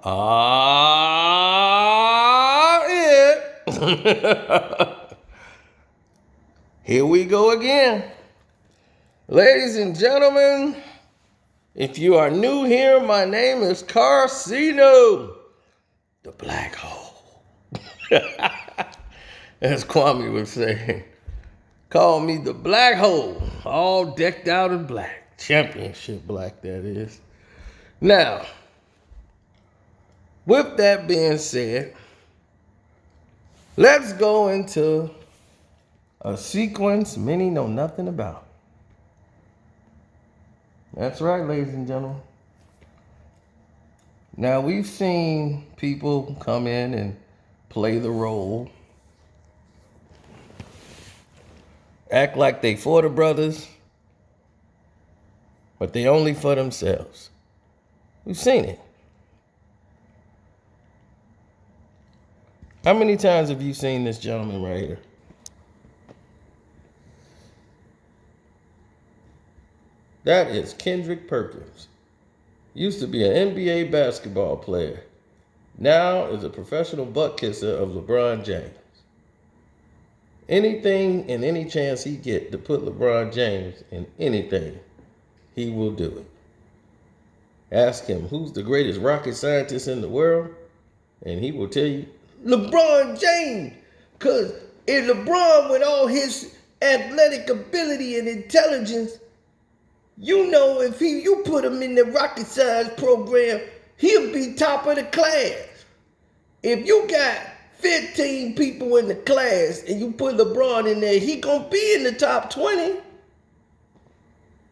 it. Here we go again. Ladies and gentlemen, if you are new here, my name is Carcino, the black hole. As Kwame would say, call me the black hole, all decked out in black. Championship black, that is. Now, with that being said, let's go into a sequence many know nothing about. That's right, ladies and gentlemen. Now, we've seen people come in and play the role, act like they for the brothers, but they only for themselves. We've seen it. How many times have you seen this gentleman right here? That is Kendrick Perkins. Used to be an NBA basketball player. Now is a professional butt kisser of LeBron James. Anything and any chance he get to put LeBron James in anything, he will do it. Ask him who's the greatest rocket scientist in the world, and he will tell you, LeBron James. Because if LeBron, with all his athletic ability and intelligence, you know, if you put him in the rocket science program, he'll be top of the class. If you got 15 people in the class and you put LeBron in there, he gonna be in the top 20.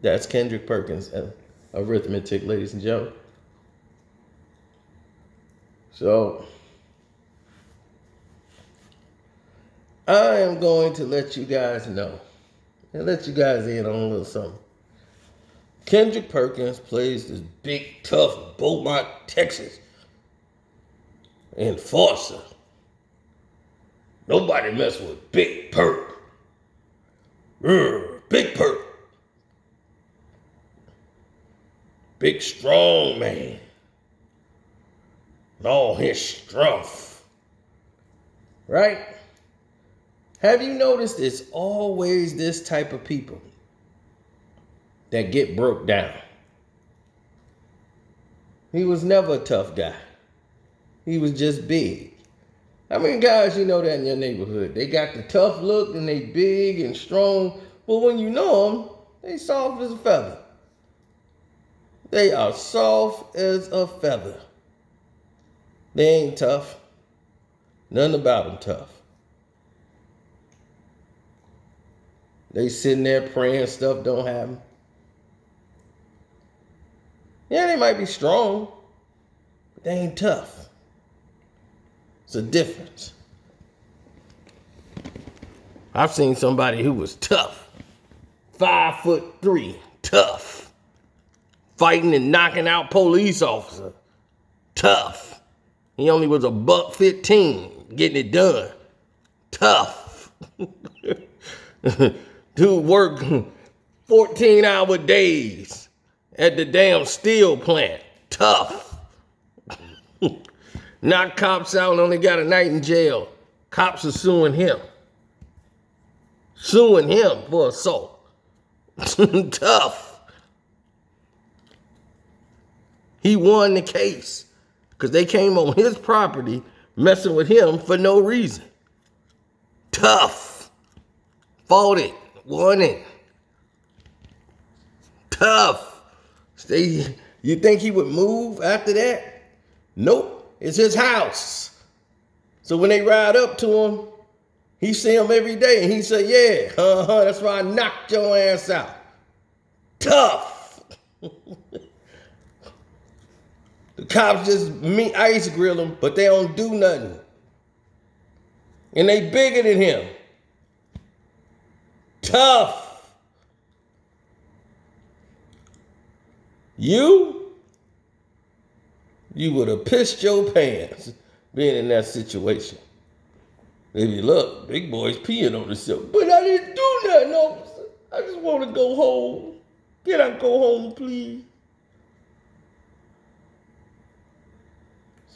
That's Kendrick Perkins, arithmetic, ladies and gentlemen. So, I am going to let you guys know and let you guys in on a little something. Kendrick Perkins plays this big, tough Beaumont, Texas enforcer. Nobody mess with Big Perk. Big Perk. Big strong man. And all his strength. Right? Have you noticed it's always this type of people that get broke down? He was never a tough guy. He was just big. How many guys you know that in your neighborhood? They got the tough look and they big and strong, but when you know them, they soft as a feather. They are soft as a feather. They ain't tough. Nothing about them tough. They sitting there praying stuff don't happen. Yeah, they might be strong, but they ain't tough. It's a difference. I've seen somebody who was tough. 5'3", tough. Fighting and knocking out police officer. Tough. He only was $115, getting it done. Tough. Dude worked 14-hour days at the damn steel plant. Tough. Knocked cops out and only got a night in jail. Cops are suing him. Suing him for assault. Tough. He won the case because they came on his property messing with him for no reason. Tough. Fought it. Won it. Tough. You think he would move after that? Nope. It's his house. So when they ride up to him, he see him every day and he say, yeah, that's why I knocked your ass out. Tough. The cops just ice grill him, but they don't do nothing. And they bigger than him. Tough. You would have pissed your pants being in that situation. Maybe, look, big boy's peeing on himself. But I didn't do nothing, officer. I just want to go home. Can I go home, please?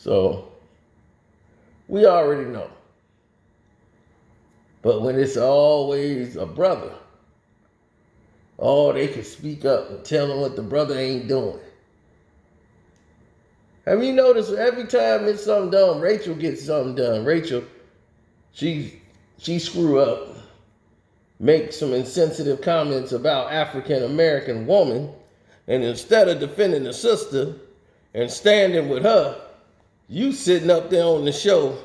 So we already know. But when it's always a brother, they can speak up and tell them what the brother ain't doing. Have you noticed every time it's something done, Rachel gets something done. Rachel, she screw up, make some insensitive comments about African American woman, and instead of defending the sister and standing with her, you sitting up there on the show.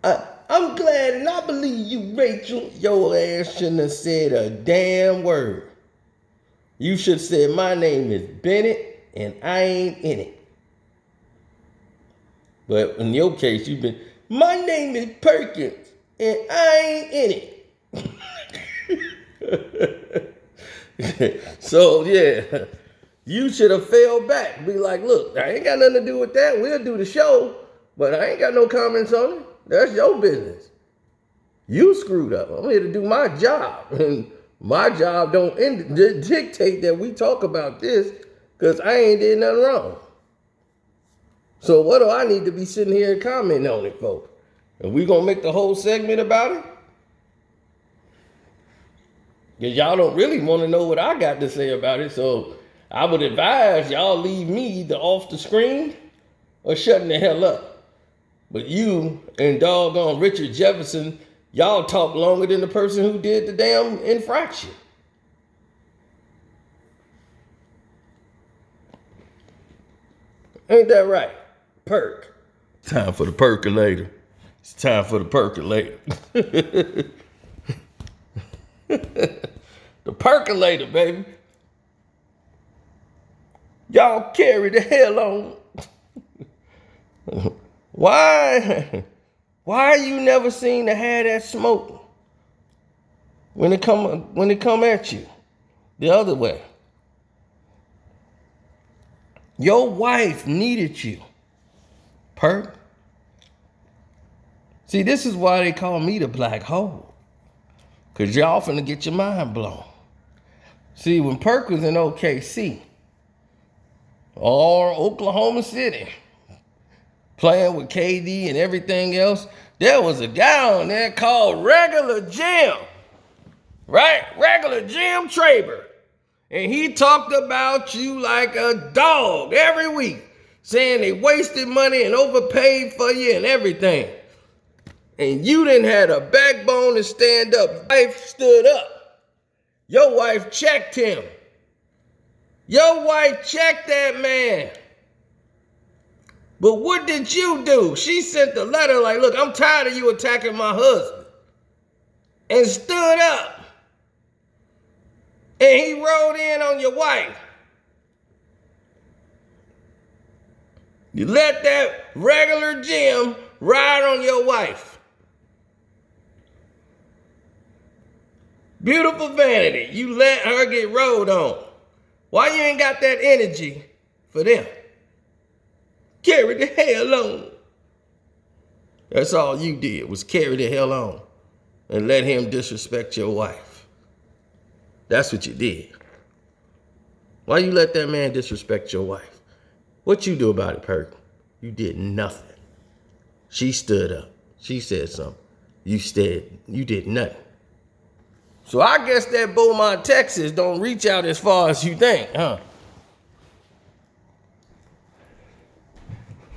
I'm glad and I believe you, Rachel. Your ass shouldn't have said a damn word. You should have said, my name is Bennett and I ain't in it. But in your case, you've been, my name is Perkins and I ain't in it. So yeah, you should have fell back. Be like, look, I ain't got nothing to do with that. We'll do the show, but I ain't got no comments on it. That's your business. You screwed up. I'm here to do my job. And my job don't dictate that we talk about this because I ain't did nothing wrong. So what do I need to be sitting here and commenting on it for? And we gonna make the whole segment about it? Because y'all don't really want to know what I got to say about it. So I would advise y'all leave me either off the screen or shutting the hell up. But you and doggone Richard Jefferson, y'all talk longer than the person who did the damn infraction. Ain't that right? Perk. Time for the percolator. It's time for the percolator. The percolator, baby. Y'all carry the hell on. Why you never seen to have that smoke when it come at you the other way? Your wife needed you, Perk. See, this is why they call me the black hole, because y'all finna get your mind blown. See, when Perk was in OKC or Oklahoma City, playing with KD and everything else, there was a guy on there called Regular Jim, right? Regular Jim Traber. And he talked about you like a dog every week, saying they wasted money and overpaid for you and everything. And you didn't have a backbone to stand up. Your wife stood up. Your wife checked him. Your wife checked that man. But what did you do? She sent the letter like, look, I'm tired of you attacking my husband. And stood up. And he rode in on your wife. You let that Regular Jim ride on your wife. Beautiful vanity. You let her get rode on. Why you ain't got that energy for them? Carry the hell on. That's all you did, was carry the hell on and let him disrespect your wife. That's what you did. Why you let that man disrespect your wife? What you do about it, Perk? You did nothing. She stood up. She said something. You did nothing. So I guess that Beaumont, Texas don't reach out as far as you think, huh?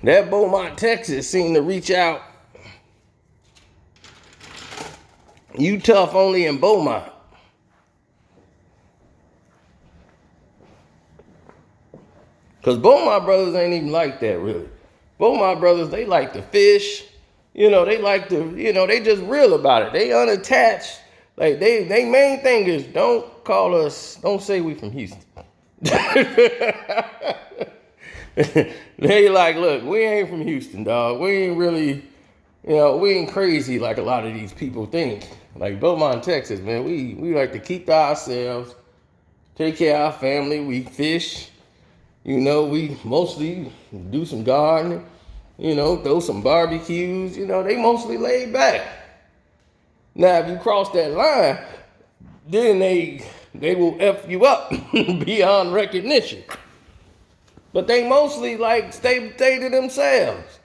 That Beaumont, Texas seemed to reach out. You tough only in Beaumont. Because Beaumont brothers ain't even like that, really. Beaumont brothers, they like to fish. You know, they like to, they just real about it. They unattached. Like, they main thing is don't say we from Houston. They like, look, we ain't from Houston, dog. We ain't really, we ain't crazy like a lot of these people think. Like Beaumont, Texas, man, we like to keep to ourselves, take care of our family. We fish, we mostly do some gardening, throw some barbecues. They mostly laid back. Now, if you cross that line, then they will F you up beyond recognition. But they mostly like stay to themselves.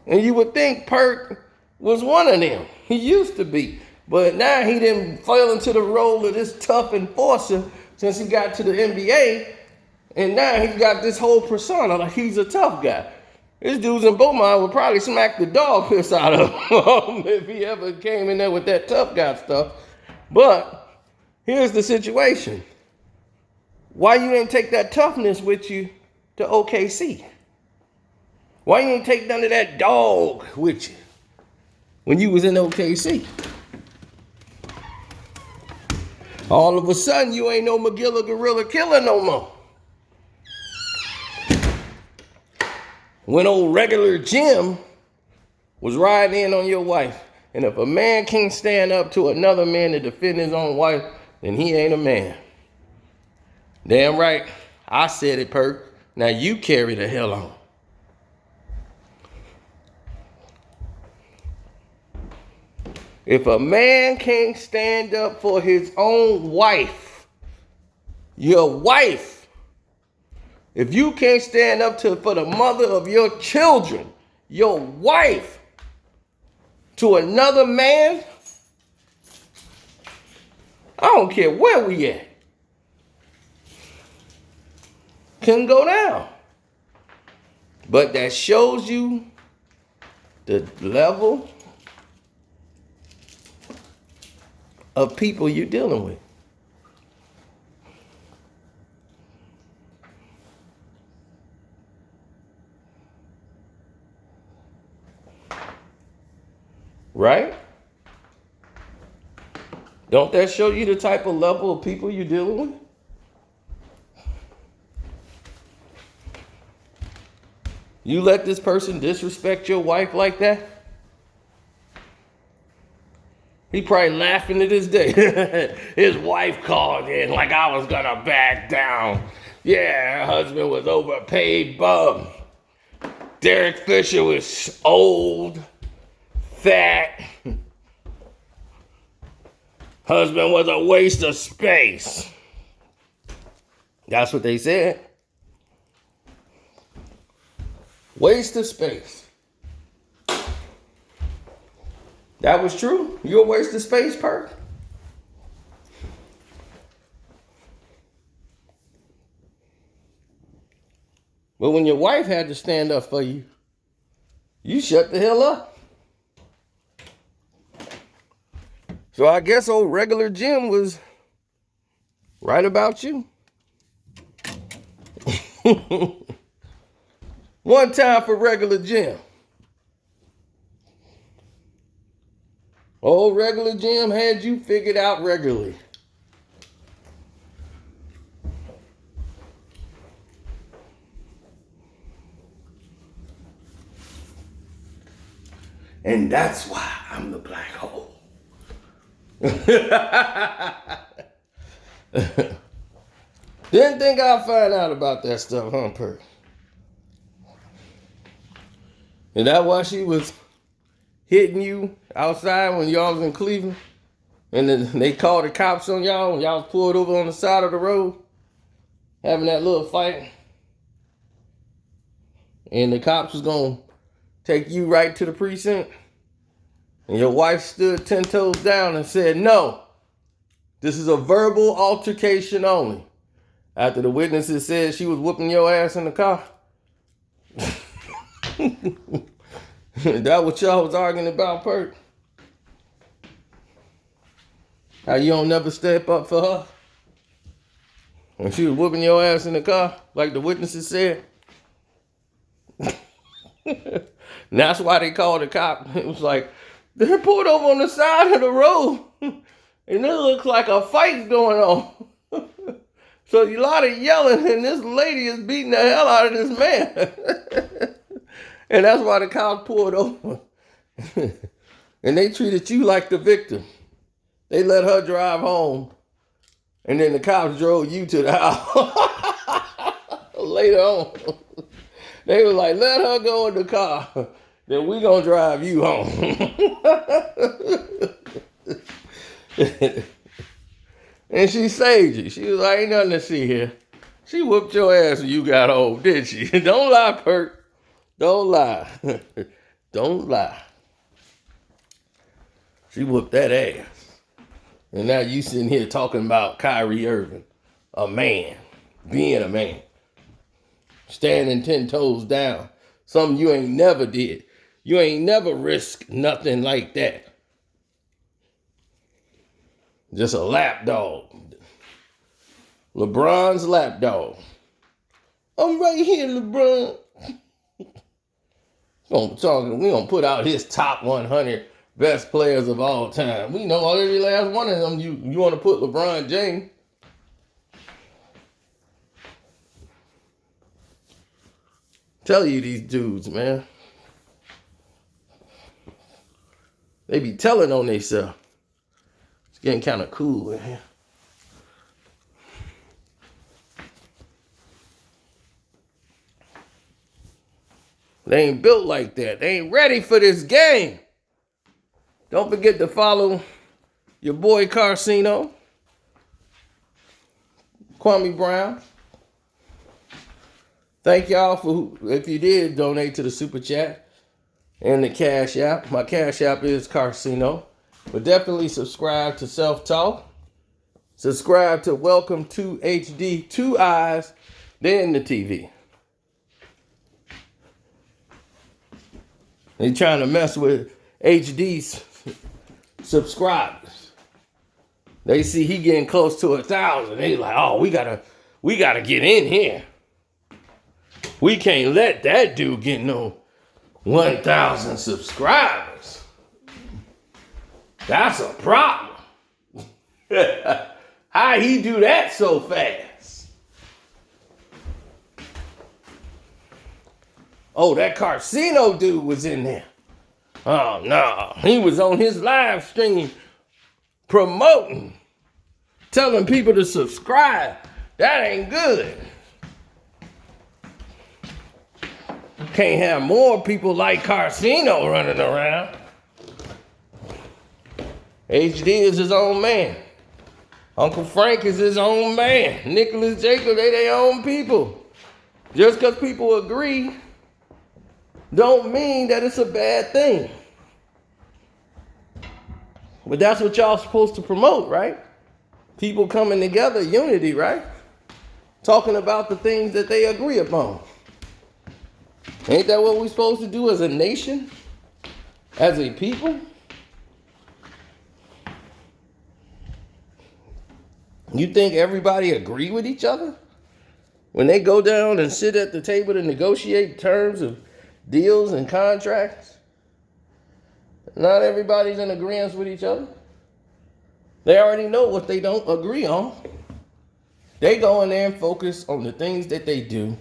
And you would think Perk was one of them. He used to be. But now he didn't fall into the role of this tough enforcer since he got to the NBA. And now he's got this whole persona like he's a tough guy. This dude's in Beaumont would probably smack the dog piss out of him if he ever came in there with that tough guy stuff. But here's the situation. Why you didn't take that toughness with you to OKC? Why you didn't take none of that dog with you when you was in OKC? All of a sudden, you ain't no McGilla Gorilla Killer no more. When old regular Jim was riding in on your wife, and if a man can't stand up to another man to defend his own wife, then he ain't a man. Damn right, I said it, Perk. Now you carry the hell on. If a man can't stand up for his own wife, your wife, if you can't stand up for the mother of your children, your wife, to another man, I don't care where we at, can go down. But that shows you the level of people you're dealing with. Right? Don't that show you the type of level of people you're dealing with? You let this person disrespect your wife like that? He probably laughing to this day. His wife called in like I was gonna back down. Yeah, her husband was overpaid bum. Derek Fisher was old, fat. Husband was a waste of space. That's what they said. Waste of space. That was true? You a waste of space, Perk? But when your wife had to stand up for you, you shut the hell up. So I guess old regular Jim was right about you. One time for regular Jim. Old regular Jim had you figured out regularly. And that's why I'm the black hole. Didn't think I'd find out about that stuff, huh, Perk? And that why she was hitting you outside when y'all was in Cleveland? And then they called the cops on y'all when y'all was pulled over on the side of the road, having that little fight. And the cops was gonna take you right to the precinct. And your wife stood 10 toes down and said, no, this is a verbal altercation only. After the witnesses said she was whooping your ass in the car. That what y'all was arguing about, Perk? How you don't never step up for her? When she was whooping your ass in the car, like the witnesses said. And that's why they called the cop. It was like, they're pulled over on the side of the road. And it looks like a fight's going on. So a lot of yelling, and this lady is beating the hell out of this man. And that's why the cops pulled over. And they treated you like the victim. They let her drive home. And then the cops drove you to the house. Later on. They were like, let her go in the car. Then we gonna drive you home. And she saved you. She was like, ain't nothing to see here. She whooped your ass when you got old, did she? Don't lie, Perk. Don't lie. Don't lie. She whooped that ass. And now you sitting here talking about Kyrie Irving, a man, being a man, standing 10 toes down, something you ain't never did. You ain't never risked nothing like that. Just a lapdog. LeBron's lapdog. I'm right here, LeBron. We gonna put out his top 100 best players of all time. We know every last one of them. You want to put LeBron James? Tell you these dudes, man. They be telling on themselves. It's getting kind of cool in here. They ain't built like that. They ain't ready for this game. Don't forget to follow your boy Carcino, Kwame Brown. Thank y'all for, if you did donate to the Super Chat and the Cash App. My Cash App is Carcino. But definitely subscribe to Self Talk. Subscribe to Welcome to HD, 2 eyes, then the TV. They trying to mess with HD's subscribers. They see he getting close to 1,000. They like, oh, we gotta get in here. We can't let that dude get no 1,000 subscribers. That's a problem. How he do that so fast? Oh, that Carcino dude was in there. Oh, no. He was on his live stream promoting, telling people to subscribe. That ain't good. Can't have more people like Carcino running around. HD is his own man. Uncle Frank is his own man. Nicholas Jacob, they their own people. Just because people agree don't mean that it's a bad thing. But that's what y'all supposed to promote, right? People coming together, unity, right? Talking about the things that they agree upon. Ain't that what we're supposed to do as a nation? As a people? You think everybody agree with each other? When they go down and sit at the table to negotiate terms of deals and contracts, not everybody's in agreement with each other. They already know what they don't agree on. They go in there and focus on the things that they do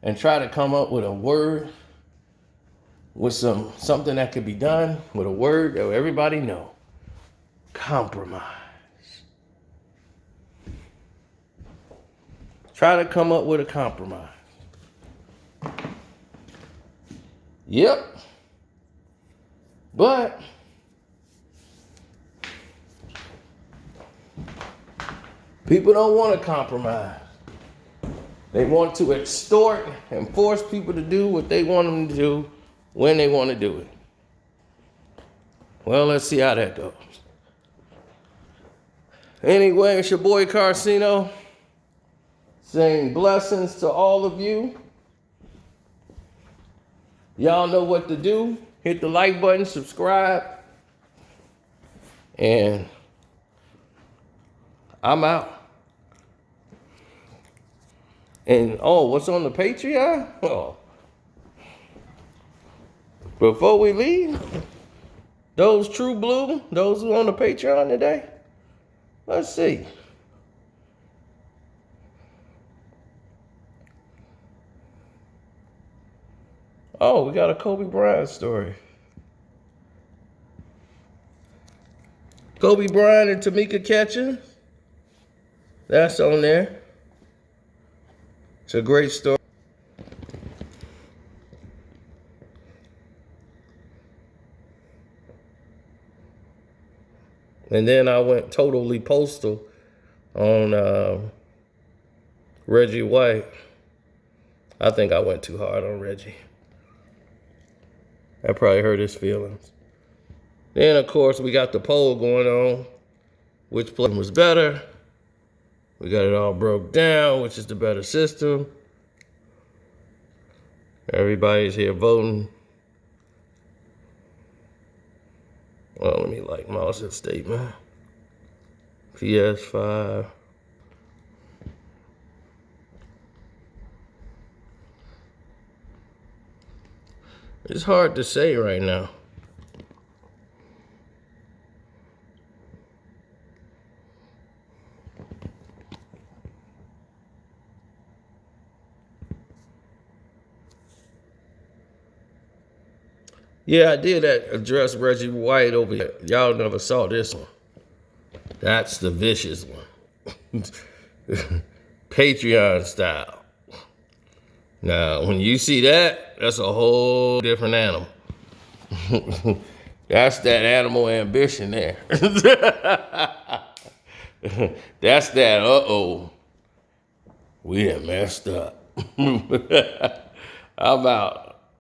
and try to come up with a word, with something that could be done, with a word that everybody know. Compromise. Try to come up with a compromise. Yep. But people don't want to compromise. They want to extort and force people to do what they want them to do when they want to do it. Well, let's see how that goes. Anyway, it's your boy Carcino saying blessings to all of you. Y'all know what to do. Hit the like button, subscribe, and I'm out. And what's on the Patreon? Oh. Before we leave, those True Blue, those who on the Patreon today, let's see. Oh, we got a Kobe Bryant story. Kobe Bryant and Tamika Catchings. That's on there. It's a great story. And then I went totally postal on Reggie White. I think I went too hard on Reggie. That probably hurt his feelings. Then, of course, we got the poll going on. Which play was better? We got it all broke down, which is the better system. Everybody's here voting. Well, let me like Mouse's statement. PS5. It's hard to say right now. Yeah, I did address Reggie White over here. Y'all never saw this one. That's the vicious one. Patreon style. Now, when you see that, that's a whole different animal. That's that animal ambition there. That's that, we done messed up. How about